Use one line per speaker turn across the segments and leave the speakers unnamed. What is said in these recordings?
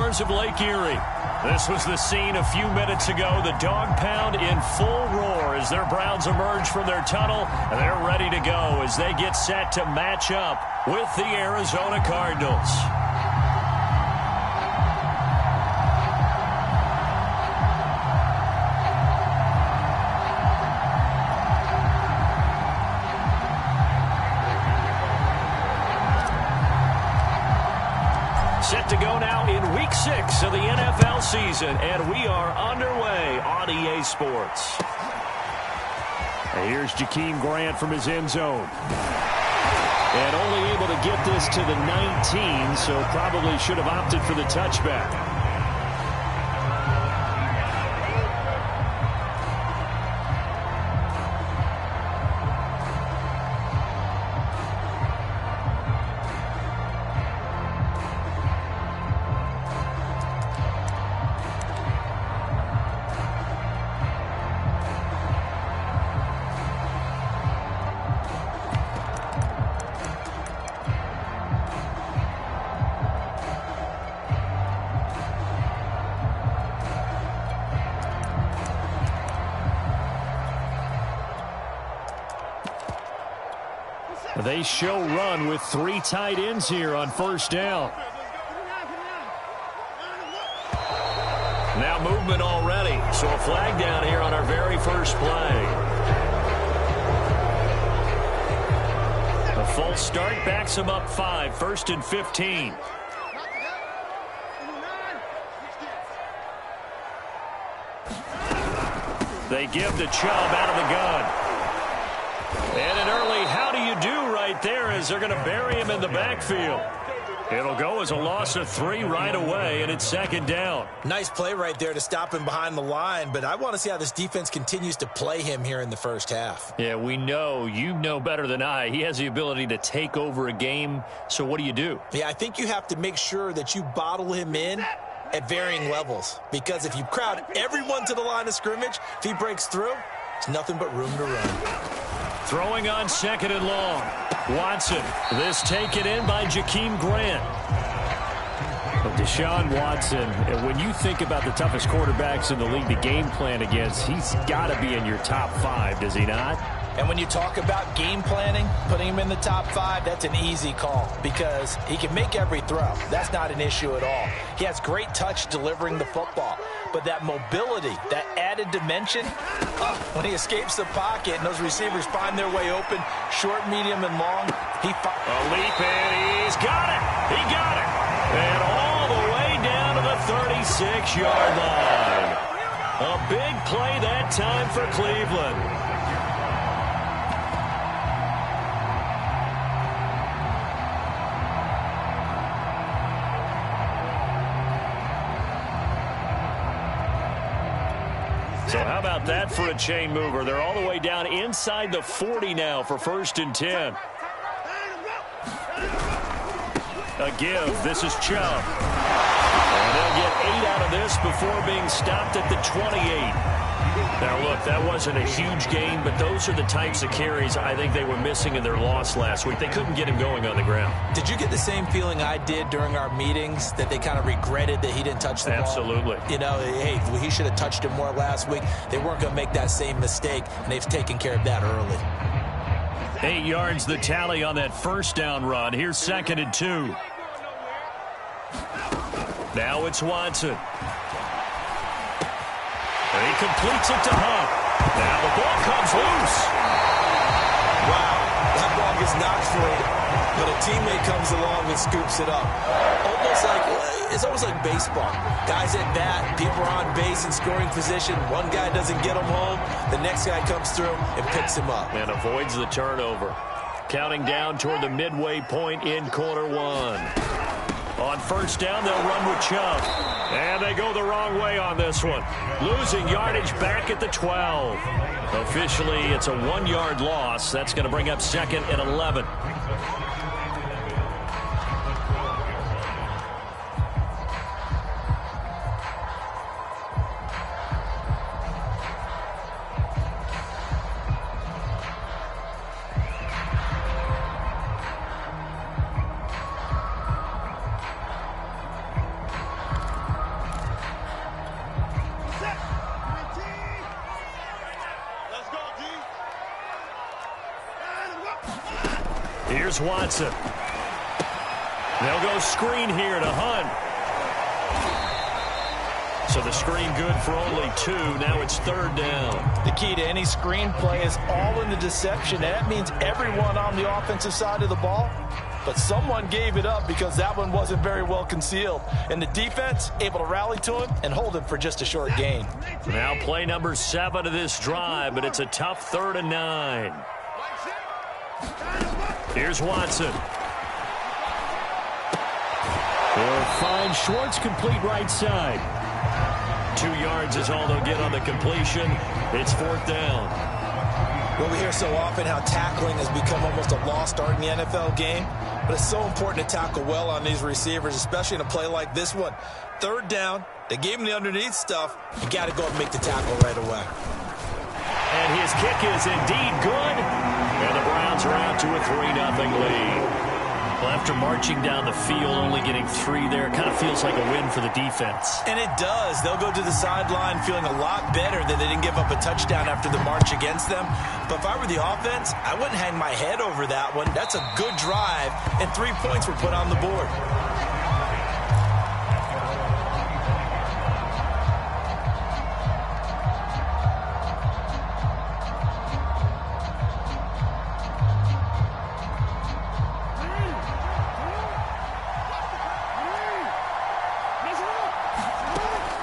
shores of Lake Erie. This was the scene a few minutes ago. The dog pound in full roar as their Browns emerge from their tunnel. And they're ready to go as they get set to match up with the Arizona Cardinals. Set to go now in Week 6 of the NFL season, and we are underway on EA Sports. And here's Jakeem Grant from his end zone. And only able to get this to the 19, so probably should have opted for the touchback. They show run with 3 tight ends here on first down. Now movement already, so a flag down here on our very first play. A false start backs them up 5, 1st and 15. They give to Chubb out of the gun. And an early how do you do right there as they're going to bury him in the backfield. It'll go as a loss of 3 right away, and it's 2nd down.
Nice play right there to stop him behind the line, but I want to see how this defense continues to play him here in the first half.
Yeah, we know. You know better than I. He has the ability to take over a game, so what do?
Yeah, I think you have to make sure that you bottle him in at varying levels, because if you crowd everyone to the line of scrimmage, if he breaks through, it's nothing but room to run.
Throwing on 2nd and long. Watson. This taken in by Jakeem Grant. Deshaun Watson, when you think about the toughest quarterbacks in the league to game plan against, he's got to be in your top 5, does he not?
And when you talk about game planning, putting him in the top 5, that's an easy call because he can make every throw. That's not an issue at all. He has great touch delivering the football. But that mobility, that added dimension, when he escapes the pocket and those receivers find their way open, short, medium, and long,
a leap, and he's got it. He got it. And all the way down to the 36-yard line. A big play that time for Cleveland. So how about that for a chain mover? They're all the way down inside the 40 now for 1st and 10. A give. This is Chubb. And they'll get 8 out of this before being stopped at the 28. Now, look, that wasn't a huge gain, but those are the types of carries I think they were missing in their loss last week. They couldn't get him going on the ground.
Did you get the same feeling I did during our meetings, that they kind of regretted that he didn't touch the ball?
Absolutely.
You know, hey, he should have touched it more last week. They weren't going to make that same mistake, and they've taken care of that early.
8 yards the tally on that first down run. Here's 2nd and 2. Now it's Watson. And he completes it to Hunt. Now the ball comes loose.
Wow, that ball gets knocked free, but a teammate comes along and scoops it up. It's almost like baseball. Guys at bat, people are on base in scoring position. One guy doesn't get him home. The next guy comes through and picks him up.
And avoids the turnover. Counting down toward the midway point in quarter 1. On first down, they'll run with Chubb. And they go the wrong way on this one. Losing yardage back at the 12. Officially, it's a 1-yard loss. That's going to bring up 2nd and 11. Here's Watson. They'll go screen here to Hunt. So the screen good for only 2. Now it's 3rd down.
The key to any screen play is all in the deception. That means everyone on the offensive side of the ball. But someone gave it up because that one wasn't very well concealed. And the defense able to rally to him and hold him for just a short gain.
Now play number 7 of this drive, but it's a tough 3rd and 9. Here's Watson. He'll find Schwartz complete right side. 2 yards is all they'll get on the completion. It's 4th down.
Well, we hear so often how tackling has become almost a lost art in the NFL game. But it's so important to tackle well on these receivers, especially in a play like this one. 3rd down, they gave him the underneath stuff. You got to go and make the tackle right away.
And his kick is indeed good. And the Browns are out to a 3-0 lead. Well, after marching down the field, only getting 3 there, kind of feels like a win for the defense.
And it does. They'll go to the sideline feeling a lot better that they didn't give up a touchdown after the march against them. But if I were the offense, I wouldn't hang my head over that one. That's a good drive, and 3 points were put on the board.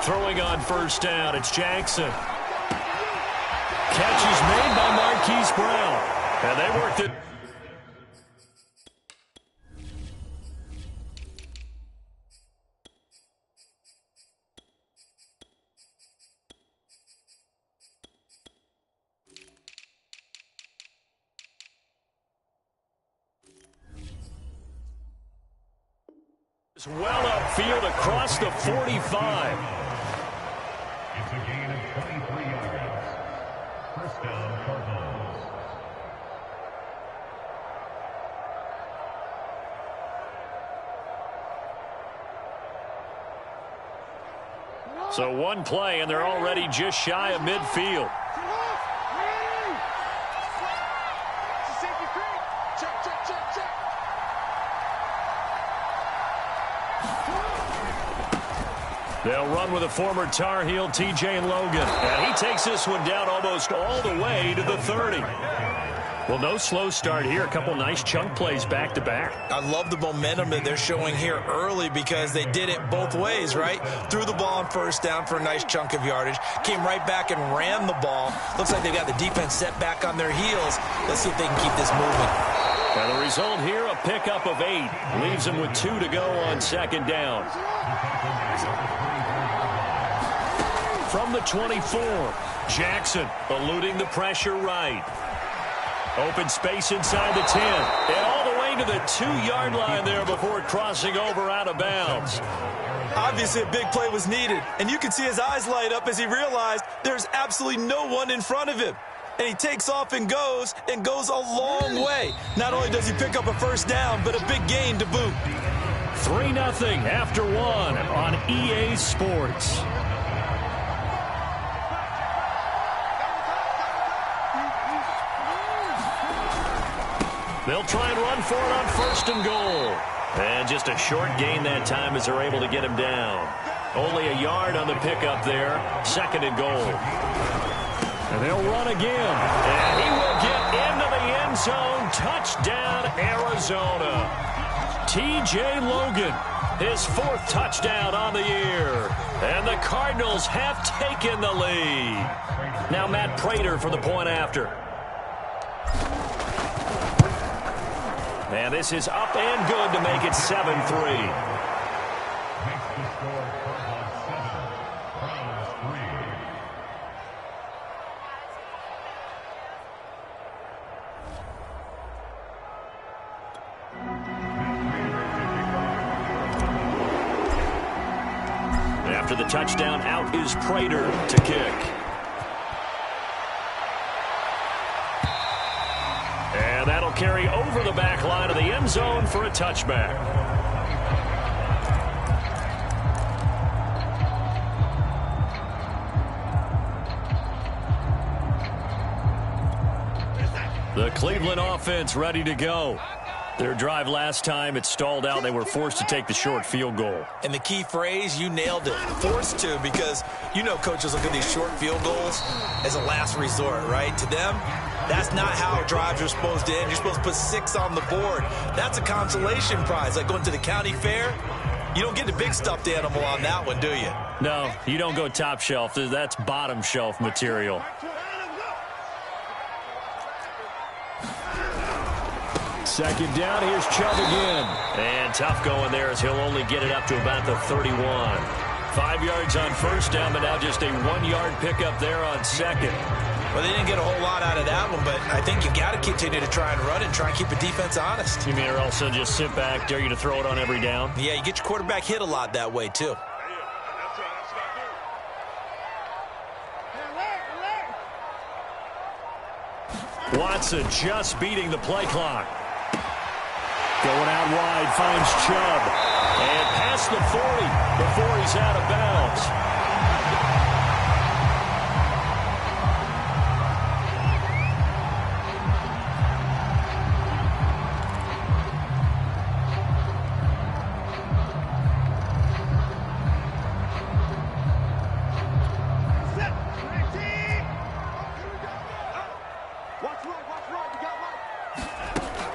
Throwing on 1st down, it's Jackson. Catch is made by Marquise Brown. And they worked it. Well upfield across the 45.
It's a gain of 23 yards. 1st down, Cardinals.
So 1 play, and they're already just shy of midfield. They'll run with a former Tar Heel, TJ Logan. And he takes this one down almost all the way to the 30. Well, no slow start here. A couple nice chunk plays back-to-back.
I love the momentum that they're showing here early because they did it both ways, right? Threw the ball on 1st down for a nice chunk of yardage. Came right back and ran the ball. Looks like they've got the defense set back on their heels. Let's see if they can keep this moving.
Well, the result here, a pickup of 8. Leaves them with 2 to go on 2nd down. From the 24, Jackson eluding the pressure right. Open space inside the 10. And all the way to the 2-yard line there before crossing over out of bounds.
Obviously, a big play was needed. And you can see his eyes light up as he realized there's absolutely no one in front of him. And he takes off and goes a long way. Not only does he pick up a 1st down, but a big gain to boot.
3-0 after 1 on EA Sports. They'll try and run for it on 1st and goal. And just a short gain that time as they're able to get him down. Only a yard on the pickup there. 2nd and goal. And they'll run again. And he will get into the end zone. Touchdown, Arizona. TJ Logan, his 4th touchdown on the year. And the Cardinals have taken the lead. Now Matt Prater for the point after. And this is up and good to make it 7-3. After the touchdown, out is Prater to kick. And that'll carry over the back line of the end zone for a touchback. The Cleveland offense ready to go. Their drive last time, it stalled out. They were forced to take the short field goal.
And the key phrase, you nailed it, forced to, because you know coaches look at these short field goals as a last resort, right? To them, that's not how drives are supposed to end. You're supposed to put 6 on the board. That's a consolation prize, like going to the county fair. You don't get the big stuffed animal on that one, do you?
No, you don't go top shelf. That's bottom shelf material.
Second down, here's Chubb again.
And tough going there as he'll only get it up to about the 31. 5 yards on first down, but now just a 1-yard pickup there on second.
Well, they didn't get a whole lot out of that one, but I think you got to continue to try and run it and try and keep the defense honest.
You mean or else just sit back, dare you to throw it on every down?
Yeah, you get your quarterback hit a lot that way, too.
Watson just beating the play clock.
Going out wide, finds Chubb.
And past the 40 before he's out of bounds.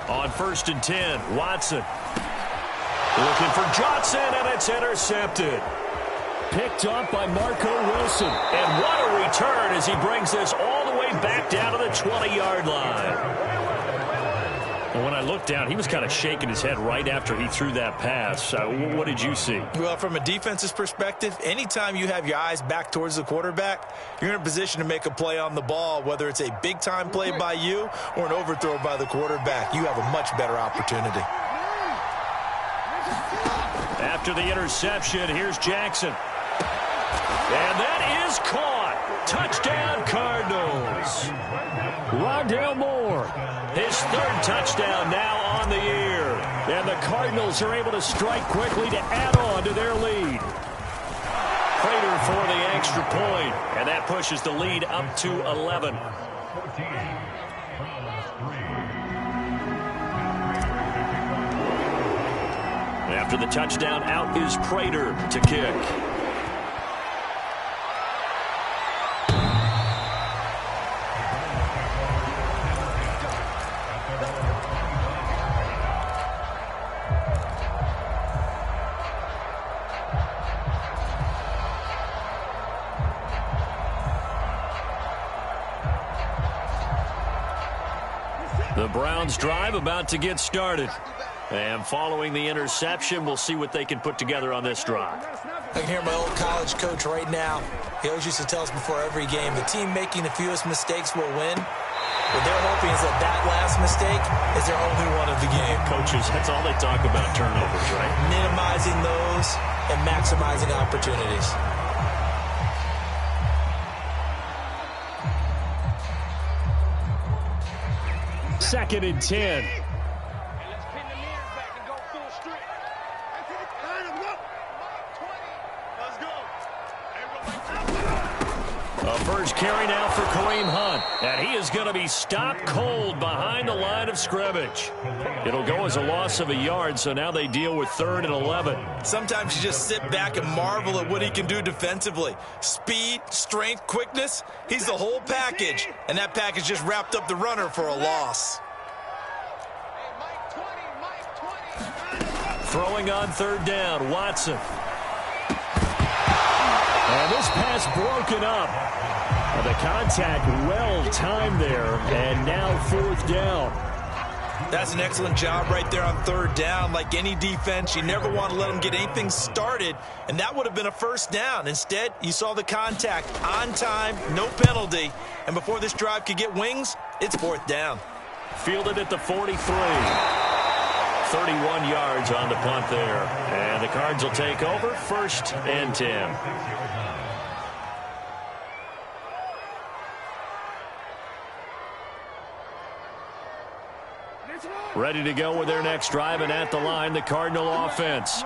On 1st and 10, Watson looking for Johnson, and it's intercepted.
Picked up by Marco Wilson.
And what a return as he brings this all the way back down to the 20-yard line. And when I looked down, he was kind of shaking his head right after he threw that pass. What did you see?
Well, from a defense's perspective, anytime you have your eyes back towards the quarterback, you're in a position to make a play on the ball, whether it's a big-time play by you or an overthrow by the quarterback. You have a much better opportunity.
After the interception, here's Jackson. And that is caught. Touchdown, Cardinals.
Rondale Moore.
His 3rd touchdown now on the year.
And the Cardinals are able to strike quickly to add on to their lead.
Prater for the extra point, and that pushes the lead up to 11. After the touchdown, out is Prater to kick. The Browns drive about to get started. And following the interception, we'll see what they can put together on this drive.
I can hear my old college coach right now. He always used to tell us before every game, the team making the fewest mistakes will win. What they're hoping is that last mistake is their only one of the game.
Coaches, that's all they talk about, turnovers, right?
Minimizing those and maximizing opportunities.
Second and 10.
A first carry now for Kareem Hunt. And he is going to be stopped cold behind the line of scrimmage. It'll go as a loss of a yard, so now they deal with 3rd and 11.
Sometimes you just sit back and marvel at what he can do defensively. Speed, strength, quickness, he's the whole package. And that package just wrapped up the runner for a loss.
Throwing on 3rd down, Watson.
And this pass broken up. The contact well timed there, and now 4th down.
That's an excellent job right there on 3rd down. Like any defense, you never want to let them get anything started, and that would have been a 1st down. Instead, you saw the contact on time, no penalty, and before this drive could get wings, it's 4th down.
Fielded at the 43. 31 yards on the punt there. And the Cards will take over 1st and 10. Ready to go with their next drive, and at the line, the Cardinal offense.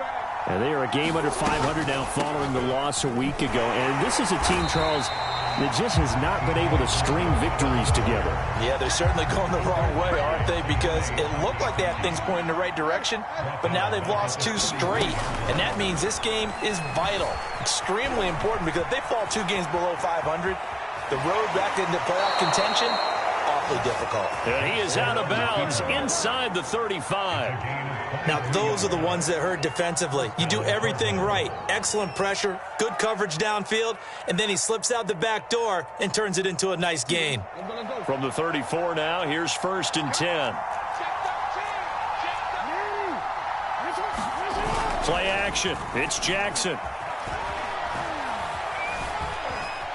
And they are a game under 500 now following the loss a week ago. And this is a team, Charles, that just has not been able to string victories together.
Yeah, they're certainly going the wrong way, aren't they? Because it looked like they had things pointing in the right direction, but now they've lost 2 straight. And that means this game is vital, extremely important, because if they fall 2 games below 500, the road back into playoff contention, awfully difficult.
And he is out of bounds inside the 35.
Now, those are the ones that hurt defensively. You do everything right. Excellent pressure, good coverage downfield, and then he slips out the back door and turns it into a nice gain.
From the 34 now, here's 1st and 10. Play action. It's Jackson.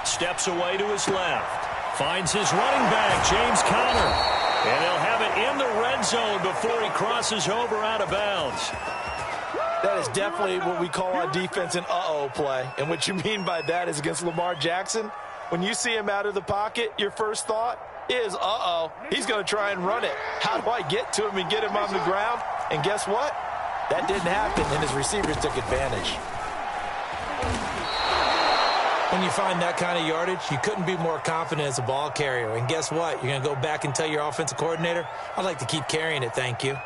Steps away to his left. Finds his running back, James Conner. And he'll have it in the red zone before he crosses over out of bounds.
That is definitely what we call on defense an uh-oh play. And what you mean by that is against Lamar Jackson, when you see him out of the pocket, your first thought is, uh-oh, he's going to try and run it. How do I get to him and get him on the ground? And guess what? That didn't happen, and his receivers took advantage. When you find that kind of yardage, you couldn't be more confident as a ball carrier. And guess what? You're going to go back and tell your offensive coordinator, I'd like to keep carrying it, thank you.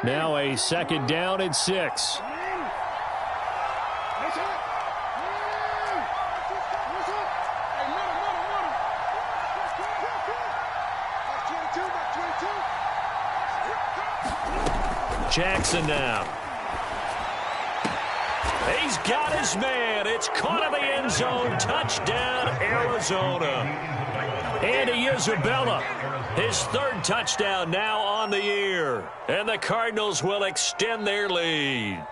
Now a 2nd down and 6.
Jackson now. He's got his man. It's caught in the end zone. Touchdown, Arizona. Andy Isabella, his 3rd touchdown now on the year. And the Cardinals will extend their lead.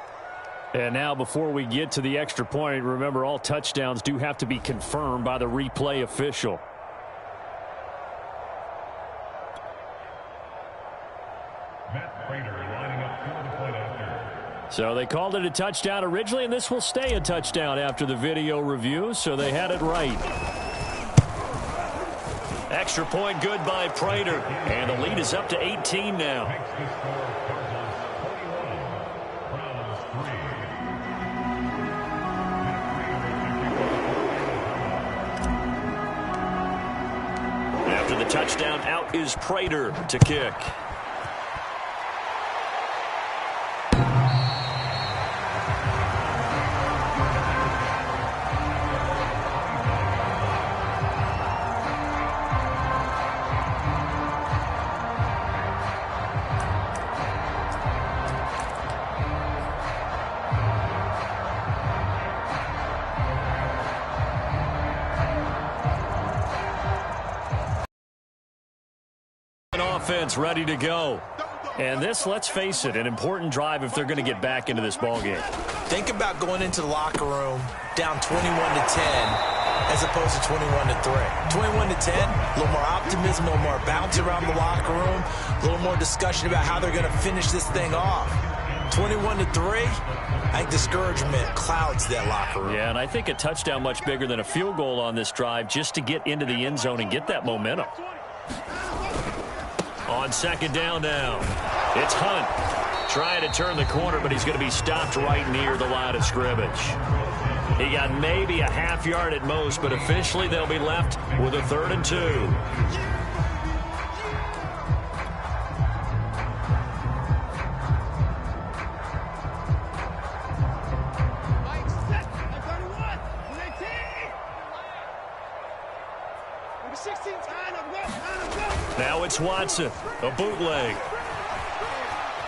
And now before we get to the extra point, remember all touchdowns do have to be confirmed by the replay official. So they called it a touchdown originally, and this will stay a touchdown after the video review, so they had it right.
Extra point good by Prater, and the lead is up to 18 now. After the touchdown, out is Prater to kick. Offense ready to go. And this, let's face it, an important drive if they're going to get back into this ballgame.
Think about going into the locker room down 21-10 as opposed to 21-3. 21-10, a little more optimism, a little more bounce around the locker room, a little more discussion about how they're going to finish this thing off. 21-3, I think discouragement clouds that locker room.
Yeah, and I think a touchdown much bigger than a field goal on this drive just to get into the end zone and get that momentum. On 2nd down now, it's Hunt trying to turn the corner, but he's going to be stopped right near the line of scrimmage. He got maybe a half yard at most, but officially they'll be left with a 3rd and 2. Now it's Watson, a bootleg.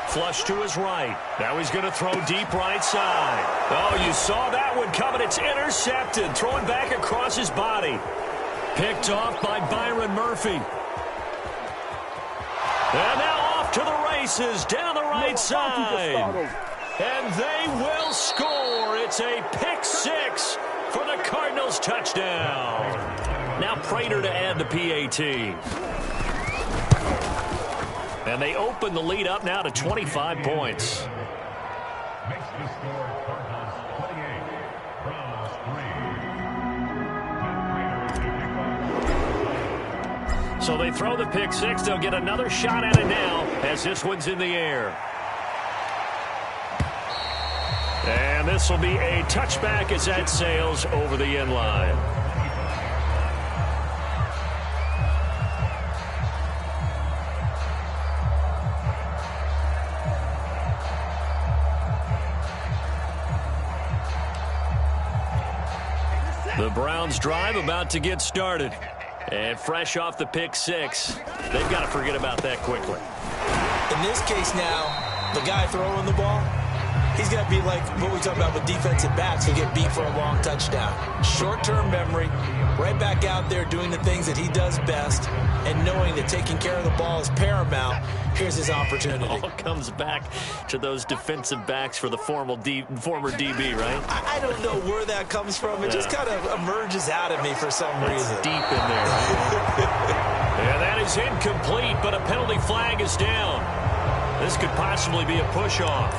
Flush to his right. Now he's going to throw deep right side. Oh, you saw that one coming. It's intercepted. Throwing back across his body. Picked off by Byron Murphy. And now off to the races down the right side. And they will score. It's a pick 6 for the Cardinals touchdown. Now Prater to add the PAT. And they open the lead up now to 25 points.
Makes the score Cardinals 28, Browns 3.
So they throw the pick 6. They'll get another shot at it now as this one's in the air. And this will be a touchback as that sails over the end line. The Browns drive about to get started. And fresh off the pick six, they've got to forget about that quickly.
In this case now, the guy throwing the ball, he's got to be like what we talk about with defensive backs who get beat for a long touchdown. Short-term memory, right back out there doing the things that he does best, and knowing that taking care of the ball is paramount. Here's his opportunity.
It all comes back to those defensive backs for the former DB, right?
I don't know where that comes from. It just kind of emerges out of me for some reason.
Deep in there, right? And that is incomplete, but a penalty flag is down. This could possibly be a push-off.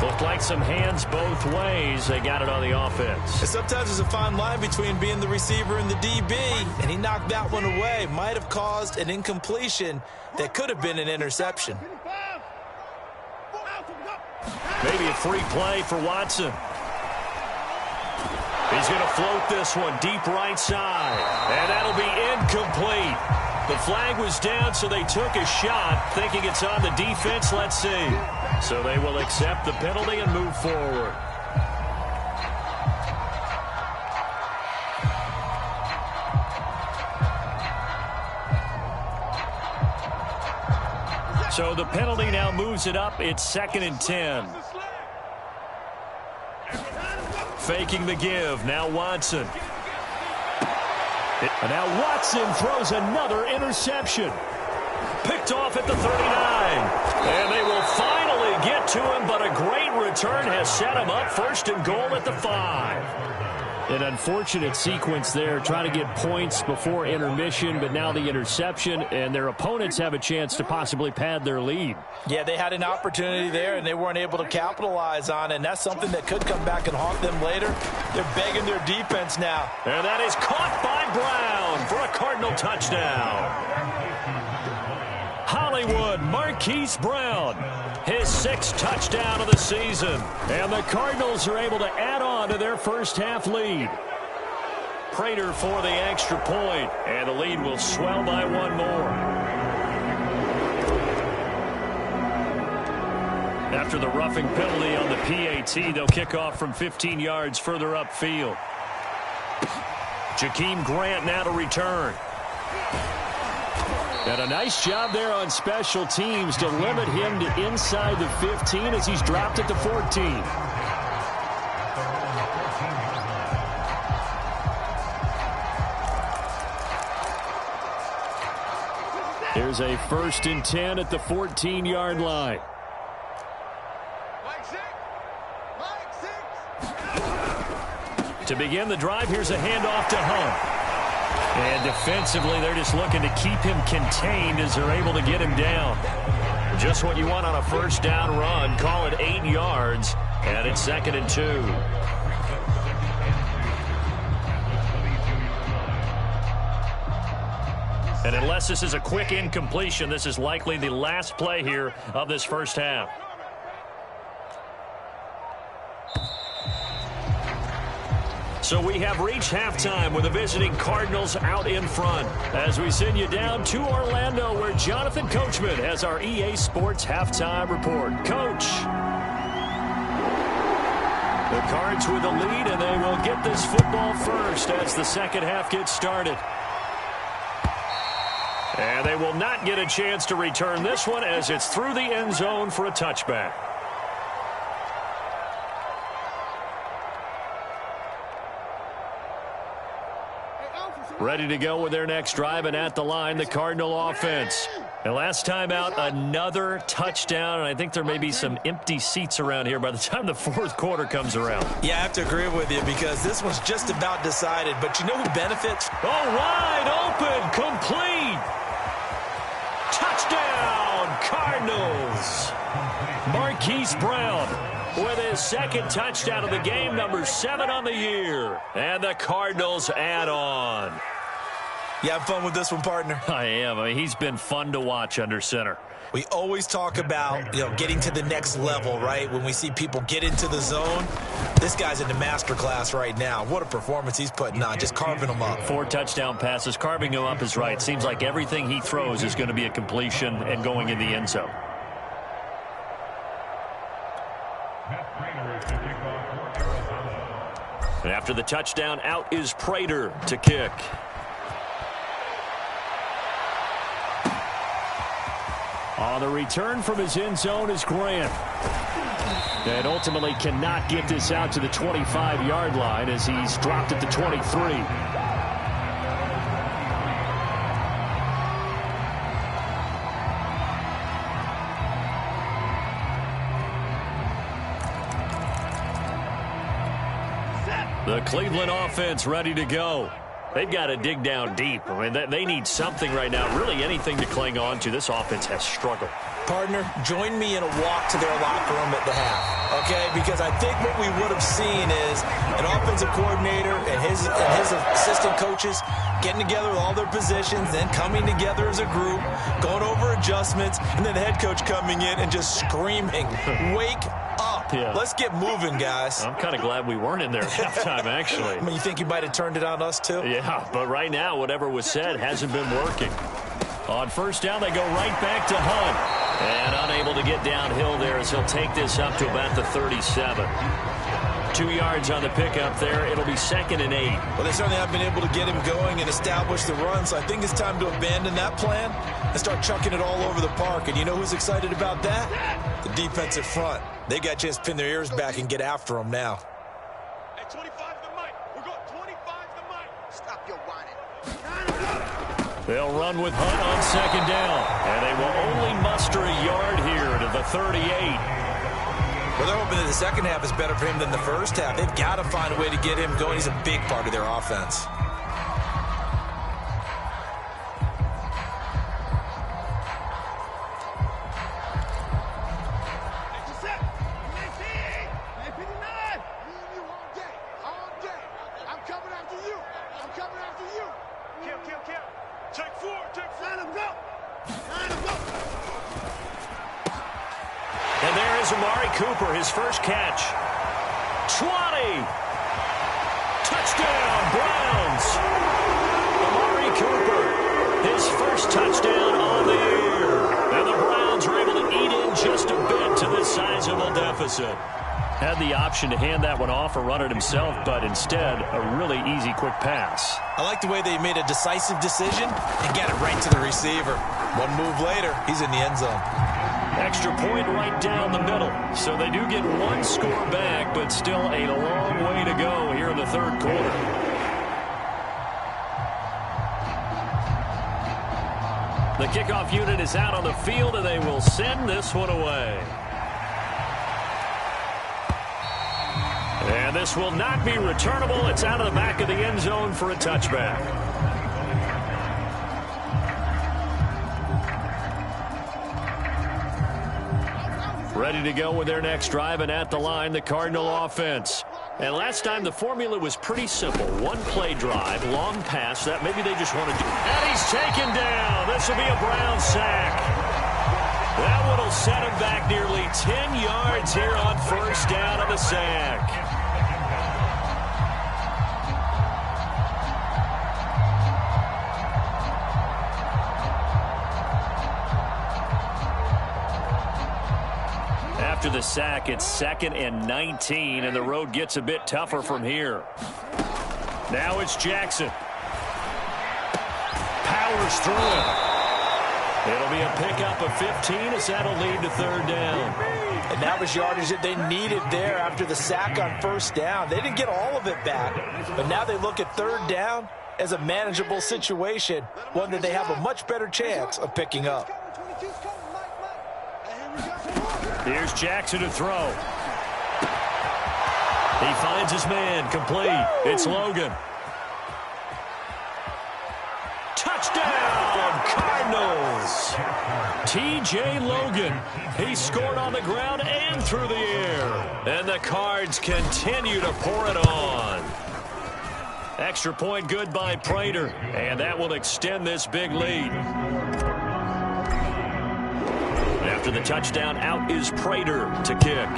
Looked like some hands both ways. They got it on the offense.
And sometimes there's a fine line between being the receiver and the DB, and he knocked that one away. Might have caused an incompletion that could have been an interception.
Maybe a free play for Watson. He's going to float this one deep right side, and that'll be incomplete. The flag was down, so they took a shot, thinking it's on the defense. Let's see. So they will accept the penalty and move forward. So the penalty now moves it up. It's 2nd and 10. Faking the give. Now Watson. And now Watson throws another interception. Picked off at the 39. And they will finally get to him, but a great return has set him up 1st and goal at the 5.
An unfortunate sequence there, trying to get points before intermission, but now the interception, and their opponents have a chance to possibly pad their lead.
Yeah, they had an opportunity there, and they weren't able to capitalize on it, and that's something that could come back and haunt them later. They're begging their defense now.
And that is caught by Brown for a Cardinal touchdown. Hollywood Marquise Brown, his 6th touchdown of the season. And the Cardinals are able to add on to their first half lead. Prater for the extra point, and the lead will swell by one more. After the roughing penalty on the PAT, they'll kick off from 15 yards further upfield. Jakeem Grant now to return. And a nice job there on special teams to limit him to inside the 15 as he's dropped at the 14. Here's a 1st and 10 at the 14-yard line. To begin the drive, here's a handoff to Hunt. And defensively, they're just looking to keep him contained as they're able to get him down. Just what you want on a 1st down run. Call it 8 yards, and it's 2nd and 2. And unless this is a quick incompletion, this is likely the last play here of this first half. So we have reached halftime with the visiting Cardinals out in front as we send you down to Orlando where Jonathan Coachman has our EA Sports halftime report. Coach. The Cards with the lead, and they will get this football first as the second half gets started. And they will not get a chance to return this one as it's through the end zone for a touchback. Ready to go with their next drive, and at the line, the Cardinal offense. And last time out, another touchdown, and I think there may be some empty seats around here by the time the 4th quarter comes around.
Yeah, I have to agree with you because this one's just about decided. But you know who benefits?
Oh, wide open, complete. Touchdown, Cardinals. Marquise Brown with his 2nd touchdown of the game, number 7 on the year. And the Cardinals add on.
You have fun with this one, partner?
I am. I mean, he's been fun to watch under center.
We always talk about, getting to the next level, right? When we see people get into the zone, this guy's in the master class right now. What a performance he's putting on, just carving them up.
4 touchdown passes. Carving him up is right. Seems like everything he throws is going to be a completion and going in the end zone. And after the touchdown, out is Prater to kick. On the return from his end zone is Grant. And ultimately cannot get this out to the 25-yard line as he's dropped at the 23. The Cleveland offense ready to go. They've got to dig down deep. I mean, they need something right now, really anything to cling on to. This offense has struggled.
Partner, join me in a walk to their locker room at the half, okay? Because I think what we would have seen is an offensive coordinator and his assistant coaches getting together with all their positions, then coming together as a group, going over adjustments, and then the head coach coming in and just screaming, wake up.
Yeah.
Let's get moving, guys.
I'm kind of glad we weren't in there at halftime, actually.
I mean, you think you might have turned it on us, too?
Yeah, but right now, whatever was said hasn't been working. On first down, they go right back to Hunt. And unable to get downhill there as he'll take this up to about the 37. 2 yards on the pickup there. It'll be 2nd and 8.
Well, they certainly have been able to get him going and establish the run, so I think it's time to abandon that plan and start chucking it all over the park. And you know who's excited about that? The defensive front. They got a chance to pin their ears back and get after him now.
Hey, 25 the mic. We're going 25 the mic. Stop your whining.
They'll run with Hunt on 2nd down. And they will only muster a yard here to the 38.
Well, they're hoping that the second half is better for him than the first half. They've got to find a way to get him going. He's a big part of their offense.
His first catch. 20. Touchdown, Browns. Amari Cooper, his first touchdown on the year. And the Browns are able to eat in just a bit to this sizable deficit. Had the option to hand that one off or run it himself, but instead, a really easy, quick pass.
I like the way they made a decisive decision and got it right to the receiver. One move later, he's in the end zone.
Extra point right down the middle. So they do get one score back, but still a long way to go here in the third quarter. The kickoff unit is out on the field, and they will send this one away. And this will not be returnable. It's out of the back of the end zone for a touchback. Ready to go with their next drive, and at the line, the Cardinal offense. And last time, the formula was pretty simple. One play drive, long pass. That maybe they just want to do. And he's taken down. This will be a Brown sack. That one will set him back nearly 10 yards here on first down on the sack. After the sack, it's 2nd and 19, and the road gets a bit tougher from here. Now it's Jackson. Powers through it. It'll be a pickup of 15 as that'll lead to 3rd down.
And that was yardage that they needed there after the sack on first down. They didn't get all of it back, but now they look at 3rd down as a manageable situation, one that they have a much better chance of picking up.
Here's Jackson to throw. He finds his man, complete. It's Logan. Touchdown, Cardinals. T.J. Logan. He scored on the ground and through the air. And the Cards continue to pour it on. Extra point good by Prater, and that will extend this big lead. After the touchdown, out is Prater to kick.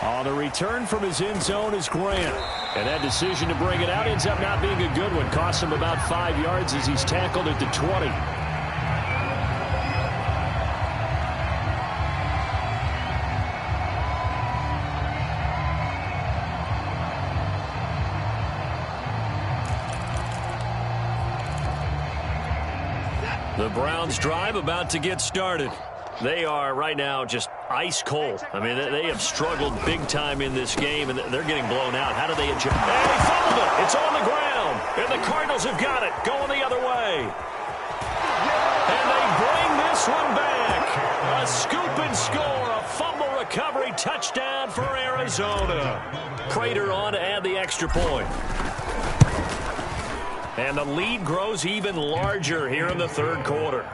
On the return from his end zone is Grant. And that decision to bring it out ends up not being a good one. Costs him about 5 yards as he's tackled at the 20.
The Browns drive about to get started. They are right now just ice cold. I mean, they have struggled big time in this game, and they're getting blown out. How do they adjust? And he fumbled it. It's on the ground. And the Cardinals have got it. Going the other way. And they bring this one back. A scoop and score. A fumble recovery touchdown for Arizona. Prater on to add the extra point. And the lead grows even larger here in the third quarter.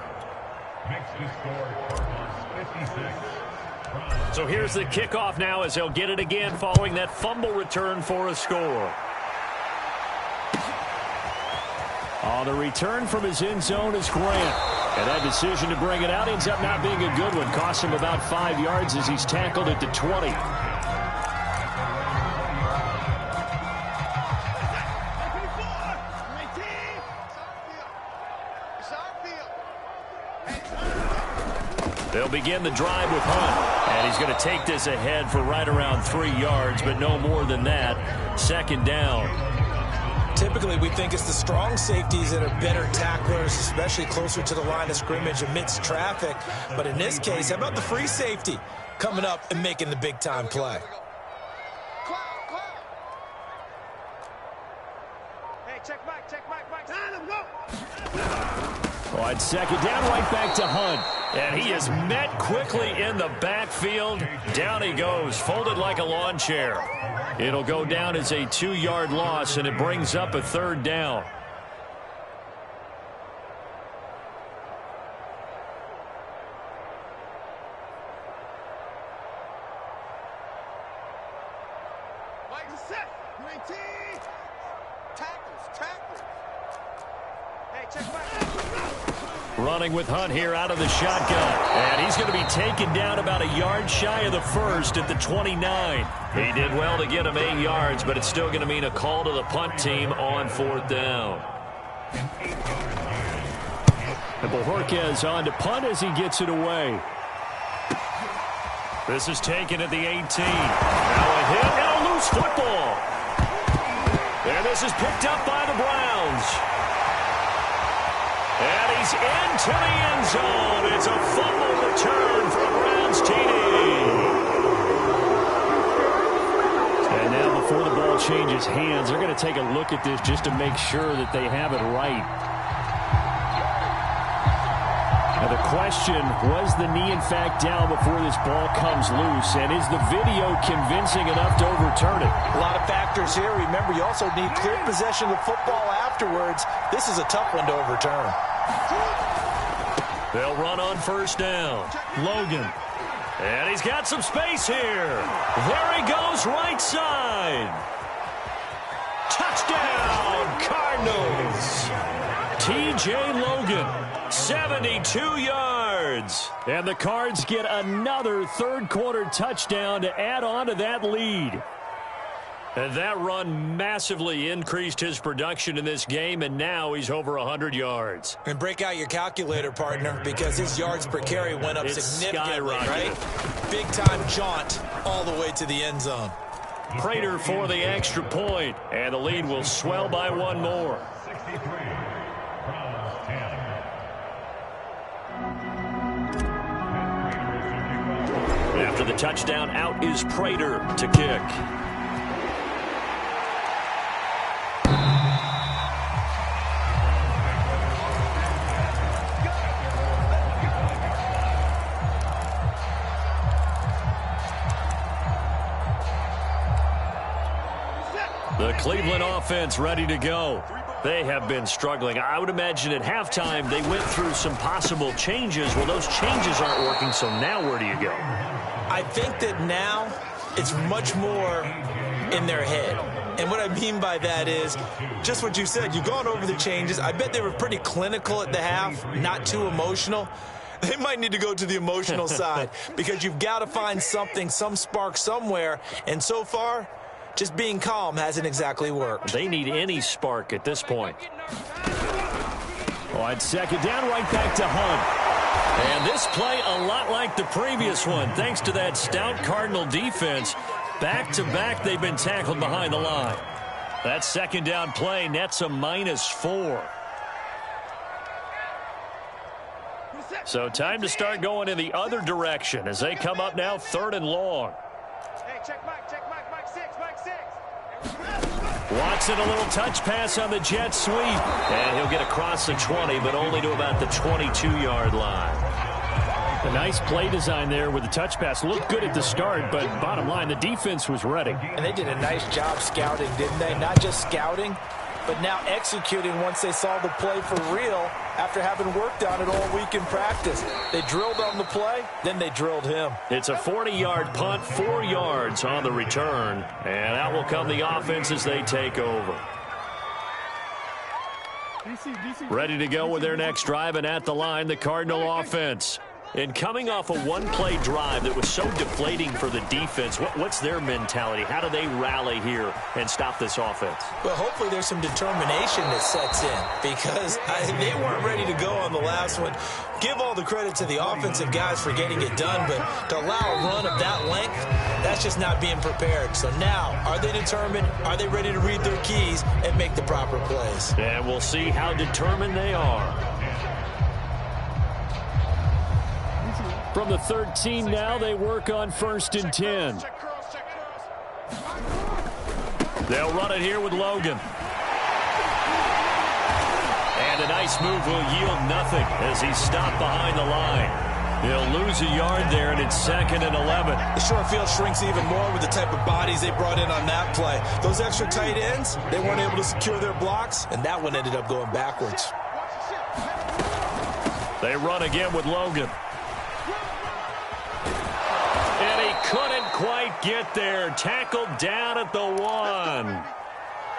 So here's the kickoff now as they'll get it again following that fumble return for a score.
On the return from his end zone is Grant. And that decision to bring it out ends up not being a good one. Costs him about 5 yards as he's tackled at the 20. They'll begin the drive with Hunt. And he's going to take this ahead for right around 3 yards, but no more than that. Second down.
Typically, we think it's the strong safeties that are better tacklers, especially closer to the line of scrimmage amidst traffic. But in this case, how about the free safety coming up and making the big-time play?
Hey, check Mike. Time, go!
On second down, right back to Hunt.
And he is met quickly in the backfield. Down he goes, folded like a lawn chair. It'll go down as a 2-yard loss, and it brings up a third down.
Mike, set. 19. Tackles. Hey, check Mike.
Running with Hunt here out of the shotgun. And he's going to be taken down about a yard shy of the first at the 29. He did well to get him 8 yards, but it's still going to mean a call to the punt team on fourth down.
And Bojorquez on to punt as he gets it away.
This is taken at the 18. Now a hit and a loose football. And this is picked up by the Browns. And he's into the end zone. It's a fumble return for a Browns TD.
And now before the ball changes hands, they're going to take a look at this just to make sure that they have it right. Now the question, was the knee in fact down before this ball comes loose? And is the video convincing enough to overturn it?
A lot of factors here. Remember, you also need clear possession of the football afterwards. This is a tough one to overturn.
They'll run on first down. Logan. And he's got some space here. There he goes, right side. Touchdown, Cardinals. T.J. Logan, 72 yards.
And the Cards get another third-quarter touchdown to add on to that lead.
And that run massively increased his production in this game, and now he's over 100 yards.
And break out your calculator, partner, because his yards per carry went up significantly, right? Big-time jaunt all the way to the end zone.
Prater for the extra point, and the lead will swell by one more.
63, Browns 10.
After the touchdown, out is Prater to kick. The Cleveland offense ready to go. They have been struggling. I would imagine at halftime they went through some possible changes. Well, those changes aren't working, so now where do you go?
I think that now it's much more in their head. And what I mean by that is just what you said. You've gone over the changes. I bet they were pretty clinical at the half, not too emotional. They might need to go to the emotional side because you've got to find something, some spark somewhere. And so far, just being calm hasn't exactly worked.
They need any spark at this point.
On second down, right back to Hunt.
And this play a lot like the previous one, thanks to that stout Cardinal defense. Back-to-back, they've been tackled behind the line. That second down play nets a -4. So time to start going in the other direction as they come up now 3rd and long.
Hey, check Mike, Mike 6, Mike 6.
Watson, a little touch pass on the jet sweep. And he'll get across the 20, but only to about the 22-yard line.
A nice play design there with the touch pass. Looked good at the start, but bottom line, the defense was ready.
And they did a nice job scouting, didn't they? Not just scouting, but now executing once they saw the play for real after having worked on it all week in practice. They drilled on the play, then they drilled him.
It's a 40-yard punt, 4 yards on the return. And out will come the offense as they take over. Ready to go with their next drive, and at the line, the Cardinal offense. And coming off a one-play drive that was so deflating for the defense, what's their mentality? How do they rally here and stop this offense?
Well, hopefully there's some determination that sets in because they weren't ready to go on the last one. Give all the credit to the offensive guys for getting it done, but to allow a run of that length, that's just not being prepared. So now, are they determined? Are they ready to read their keys and make the proper plays?
And we'll see how determined they are.
From the 13 now, they work on 1st and 10.
They'll run it here with Logan. And a nice move will yield nothing as he's stopped behind the line. He'll lose a yard there, and it's 2nd and 11.
The short field shrinks even more with the type of bodies they brought in on that play. Those extra tight ends, they weren't able to secure their blocks, and that one ended up going backwards.
They run again with Logan. And he couldn't quite get there. Tackled down at the 1.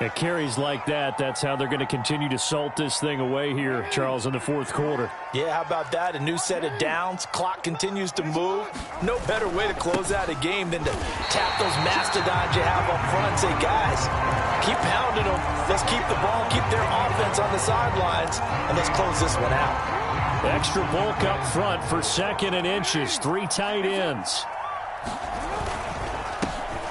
At carries like that, that's how they're going to continue to salt this thing away here, Charles, in the 4th quarter.
Yeah, how about that? A new set of downs. Clock continues to move. No better way to close out a game than to tap those mastodons you have up front and say, guys, keep pounding them. Let's keep the ball, keep their offense on the sidelines, and let's close this one out.
Extra bulk up front for 2nd and inches. 3 tight ends.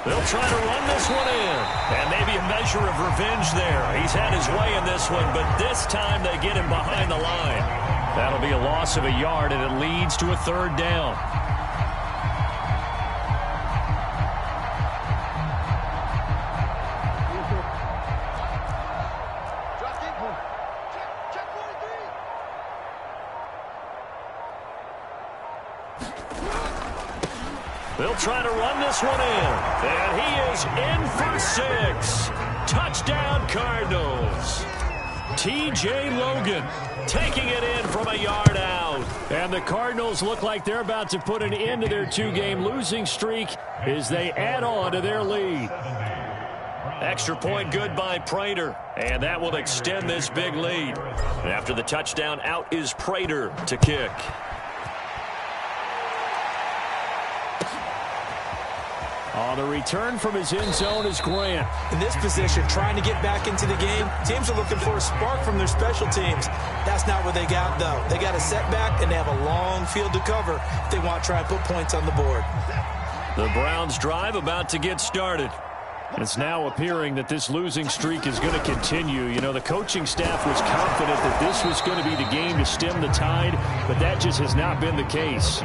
They'll try to run this one in. And maybe a measure of revenge there. He's had his way in this one, but this time they get him behind the line. That'll be a loss of a yard, and it leads to a 3rd down. They'll try to run this one in. And he is in for 6. Touchdown, Cardinals. T.J. Logan taking it in from a yard out.
And the Cardinals look like they're about to put an end to their 2-game losing streak as they add on to their lead.
Extra point good by Prater. And that will extend this big lead. After the touchdown, out is Prater to kick.
On the return from his end zone is Grant.
In this position, trying to get back into the game, teams are looking for a spark from their special teams. That's not what they got, though. They got a setback, and they have a long field to cover if they want to try and put points on the board.
The Browns' drive about to get started.
It's now appearing that this losing streak is going to continue. You know, the coaching staff was confident that this was going to be the game to stem the tide, but that just has not been the case.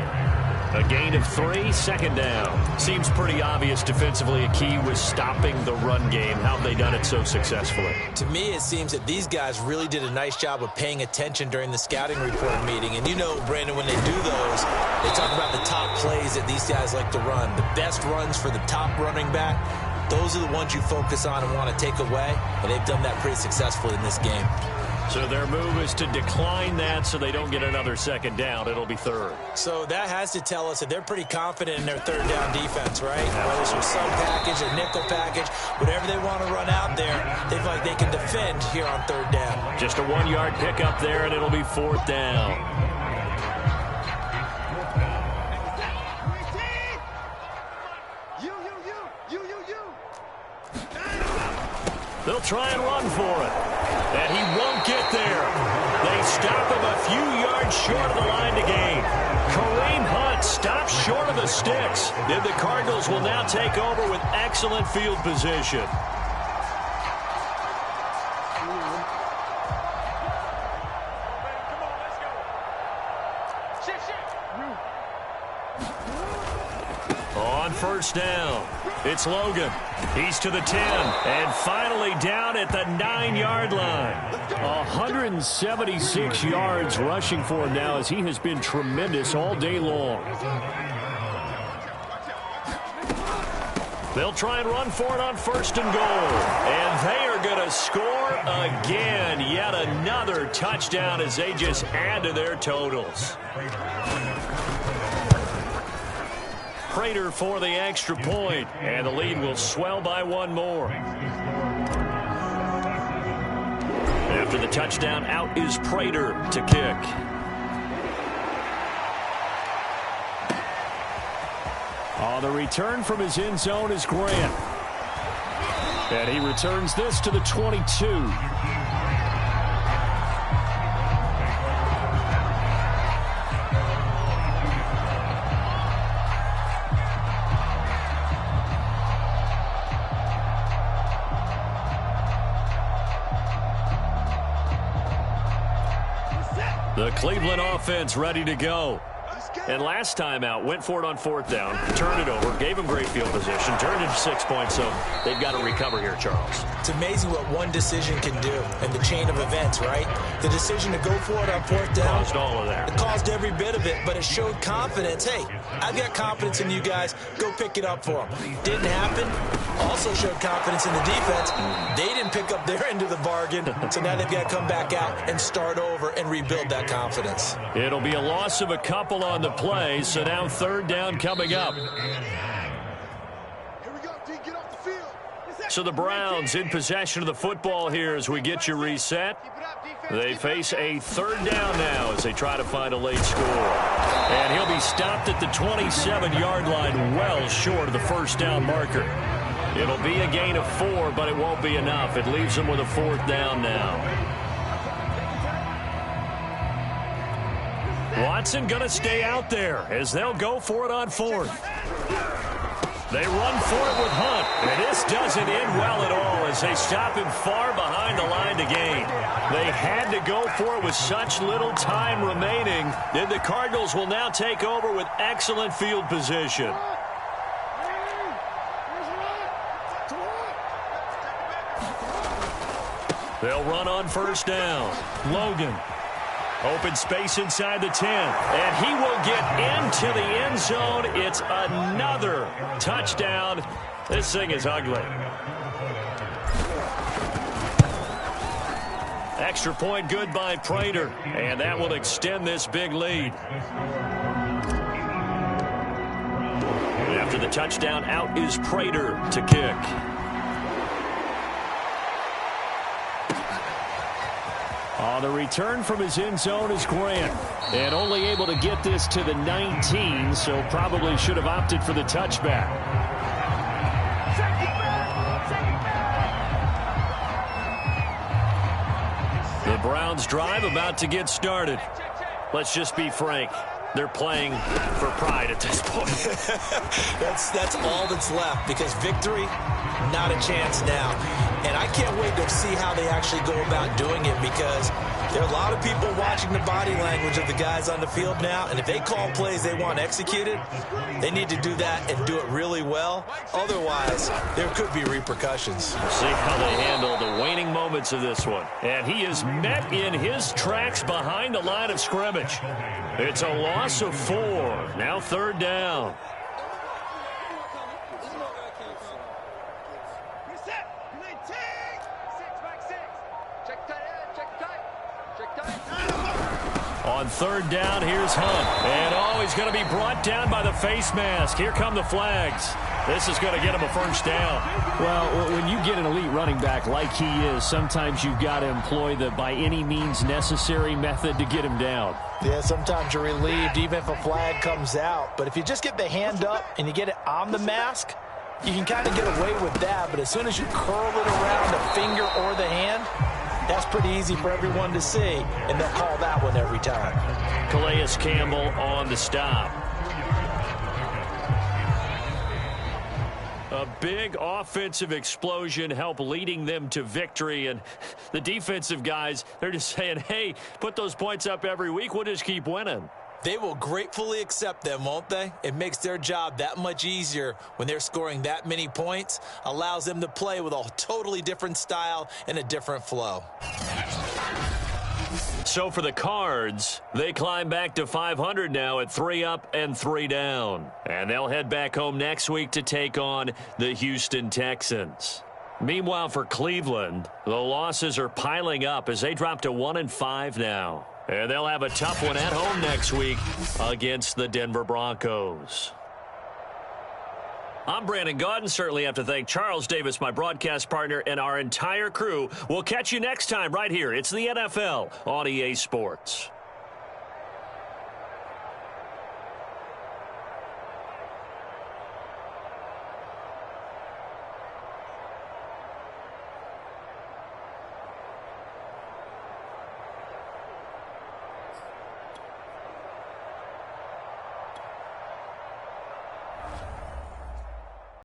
A gain of 3, 2nd down. Seems pretty obvious defensively a key was stopping the run game. How have they done it so successfully?
To me, it seems that these guys really did a nice job of paying attention during the scouting report meeting. And you know, Brandon, when they do those, they talk about the top plays that these guys like to run. The best runs for the top running back, those are the ones you focus on and want to take away. And they've done that pretty successfully in this game.
So their move is to decline that so they don't get another second down. It'll be third.
So that has to tell us that they're pretty confident in their third down defense, right? Whether it's a sub package, a nickel package, whatever they want to run out there, they feel like they can defend here on third down.
Just a 1-yard pickup there, and it'll be fourth down. They'll try and run for it. And he won't get there. They stop him a few yards short of the line to gain. Kareem Hunt stops short of the sticks. And the Cardinals will now take over with excellent field position. On first down, it's Logan. He's to the 10, and finally down at the 9-yard line.
176 yards rushing for him now, as he has been tremendous all day long.
They'll try and run for it on first and goal. And they are going to score again. Yet another touchdown as they just add to their totals. Prater for the extra point, and the lead will swell by one more. After the touchdown, out is Prater to kick.
The return from his end zone is Grant. And he returns this to the 22.
The Cleveland offense ready to go. And last time out, went for it on fourth down, turned it over, gave him great field position, turned it to 6 points, so they've got to recover here, Charles.
It's amazing what one decision can do in the chain of events, right? The decision to go for it on fourth down.
Caused all of that.
It caused every bit of it, but it showed confidence. Hey, I've got confidence in you guys. Go pick it up for them. Didn't happen. Also showed confidence in the defense. They didn't pick up their end of the bargain, so now they've got to come back out and start over and rebuild that confidence.
It'll be a loss of a couple on the play, so now third down coming up. So the Browns in possession of the football here as we get you reset. They face a third down now as they try to find a late score. And he'll be stopped at the 27-yard line, well short of the first down marker. It'll be a gain of 4, but it won't be enough. It leaves them with a fourth down now. Watson going to stay out there as they'll go for it on fourth. They run for it with Hunt, and this doesn't end well at all as they stop him far behind the line to gain. They had to go for it with such little time remaining, and the Cardinals will now take over with excellent field position. They'll run on first down. Logan. Open space inside the 10. And he will get into the end zone. It's another touchdown. This thing is ugly. Extra point good by Prater. And that will extend this big lead. After the touchdown, out is Prater to kick.
The return from his end zone is Grant. And only able to get this to the 19, so probably should have opted for the touchback.
The Browns drive about to get started. Let's just be frank. They're playing for pride at this point.
That's all that's left, because victory, not a chance now. And I can't wait to see how they actually go about doing it, because there are a lot of people watching the body language of the guys on the field now, and if they call plays they want executed, they need to do that and do it really well. Otherwise, there could be repercussions.
We'll see how they handle the waning moments of this one. And he is met in his tracks behind the line of scrimmage. It's a loss of 4. Now third down.
Check tight end, check tight.
On third down, here's Hunt. And, he's going to be brought down by the face mask. Here come the flags. This is going to get him a first down.
Well, when you get an elite running back like he is, sometimes you've got to employ the by any means necessary method to get him down.
Yeah, sometimes you're relieved even if a flag comes out. But if you just get the hand up and you get it on the mask, you can kind of get away with that. But as soon as you curl it around the finger or the hand, that's pretty easy for everyone to see, and they'll call that one every time.
Calais Campbell on the stop. A big offensive explosion helped leading them to victory, and the defensive guys, they're just saying, hey, put those points up every week, we'll just keep winning.
They will gratefully accept them, won't they? It makes their job that much easier when they're scoring that many points, allows them to play with a totally different style and a different flow.
So for the Cards, they climb back to 500 now at 3 up and 3 down. And they'll head back home next week to take on the Houston Texans. Meanwhile, for Cleveland, the losses are piling up as they drop to 1-5 now. And they'll have a tough one at home next week against the Denver Broncos. I'm Brandon Gaudin. Certainly have to thank Charles Davis, my broadcast partner, and our entire crew. We'll catch you next time right here. It's the NFL on EA Sports.